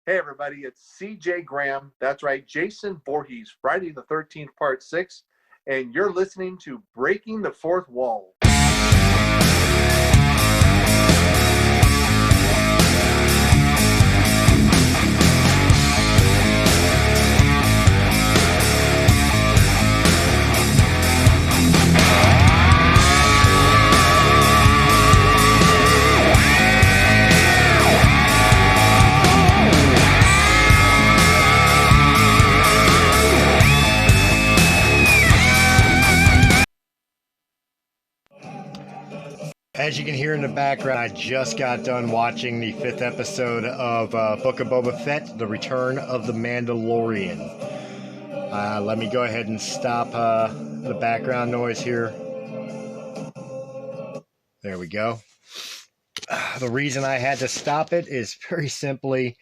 Hey, everybody, it's CJ Graham. That's right, Jason Voorhees, Friday the 13th, Part 6. And you're listening to Breaking the Fourth Wall. As you can hear in the background, I just got done watching the 5th episode of Book of Boba Fett, The Return of the Mandalorian. Let me go ahead and stop the background noise here. There we go. The reason I had to stop it is very simply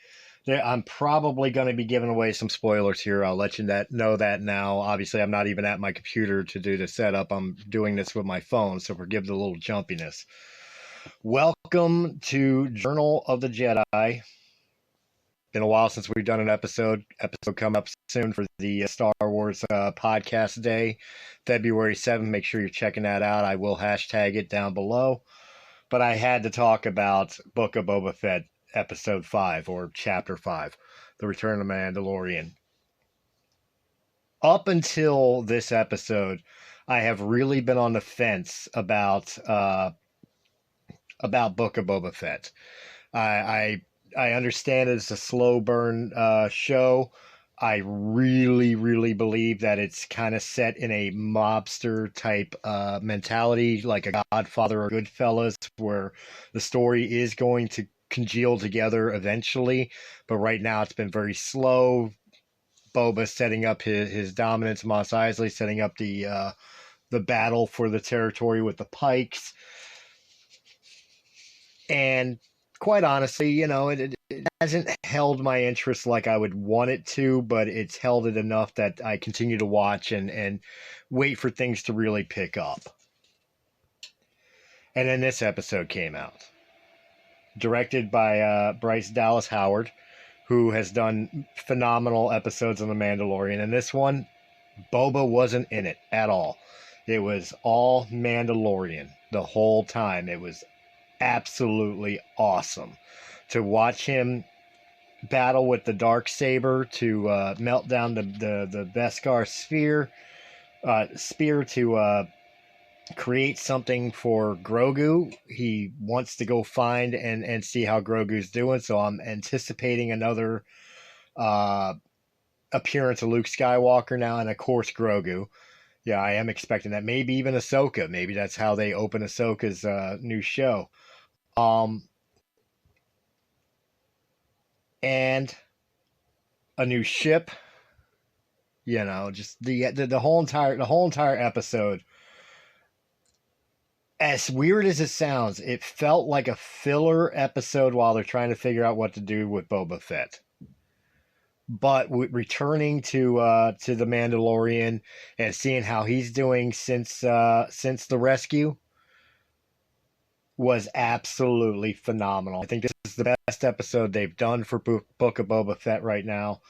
that I'm probably going to be giving away some spoilers here. I'll let you know that now. Obviously, I'm not even at my computer to do the setup. I'm doing this with my phone, so forgive the little jumpiness. Welcome to Journal of the Jedi. Been a while since we've done an episode. Episode coming up soon for the Star Wars podcast day, February 7th. Make sure you're checking that out. I will hashtag it down below. But I had to talk about Book of Boba Fett, Episode 5, or Chapter 5, The Return of the Mandalorian. Up until this episode, I have really been on the fence about Book of Boba Fett. I understand it's a slow burn show. I really believe that it's kind of set in a mobster type mentality, like a Godfather or Goodfellas, where the story is going to congeal together eventually. But right now it's been very slow. Boba setting up his dominance, Mos Eisley setting up the battle for the territory with the Pikes. And quite honestly, you know, it hasn't held my interest like I would want it to, but it's held it enough that I continue to watch and wait for things to really pick up. And then this episode came out, directed by Bryce Dallas Howard, who has done phenomenal episodes on The Mandalorian. And this one, Boba wasn't in it at all. It was all Mandalorian the whole time. It was absolutely awesome to watch him battle with the Darksaber to melt down the Beskar spear to create something for Grogu. He wants to go find and see how Grogu's doing, so I'm anticipating another appearance of Luke Skywalker now, and of course Grogu. Yeah, I am expecting that. Maybe even Ahsoka. Maybe that's how they open Ahsoka's new show. And a new ship, you know, just the whole entire episode. As weird as it sounds, it felt like a filler episode while they're trying to figure out what to do with Boba Fett. But returning to the Mandalorian and seeing how he's doing since the rescue was absolutely phenomenal. I think this is the best episode they've done for Book of Boba Fett right now,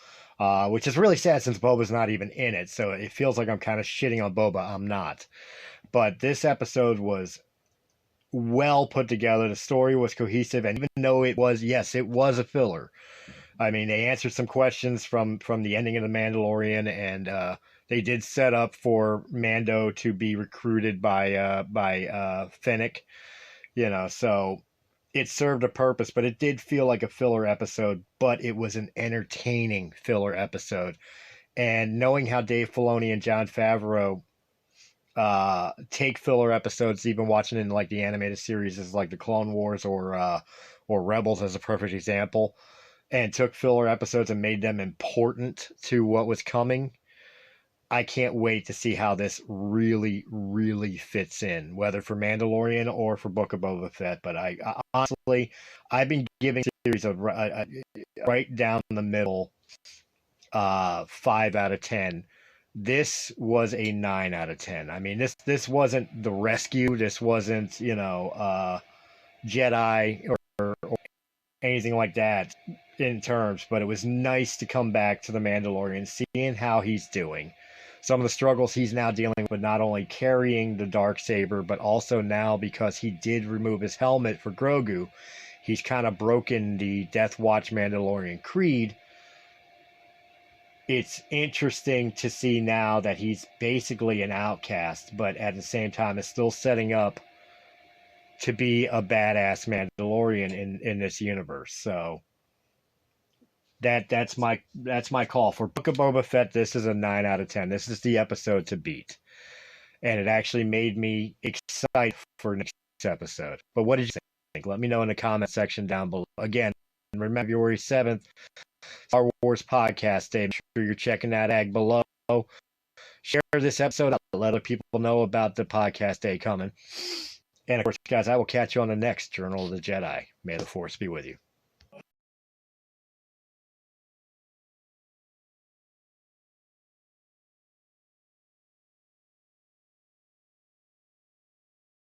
which is really sad since Boba's not even in it, so it feels like I'm kind of shitting on Boba. I'm not. But this episode was well put together. The story was cohesive, and even though it was a filler. I mean, they answered some questions from the ending of The Mandalorian, and they did set up for Mando to be recruited by Fennec. You know, so it served a purpose, but it did feel like a filler episode, but it was an entertaining filler episode. And knowing how Dave Filoni and Jon Favreau take filler episodes, even watching it in like the animated series is like the Clone Wars or Rebels as a perfect example, and took filler episodes and made them important to what was coming. I can't wait to see how this really fits in, whether for Mandalorian or for Book of Boba Fett. But I honestly, I've been giving the series a right down the middle 5 out of 10. This was a 9 out of 10. I mean, this wasn't The Rescue. This wasn't, Jedi or anything like that. in terms, but it was nice to come back to the Mandalorian, seeing how he's doing. Some of the struggles he's now dealing with, not only carrying the Darksaber, but also now because he did remove his helmet for Grogu, he's kind of broken the Death Watch Mandalorian creed. It's interesting to see now that he's basically an outcast, but at the same time is still setting up to be a badass Mandalorian in this universe. So that's my call for Book of Boba Fett. This is a 9 out of 10. This is the episode to beat, and it actually made me excited for next episode. But what did you think? Let me know in the comment section down below. Again, remember February 7th, Star Wars Podcast Day. Make sure you're checking that ag below. Share this episode. Let other people know about the podcast day coming. And of course, guys, I will catch you on the next Journal of the Jedi. May the Force be with you.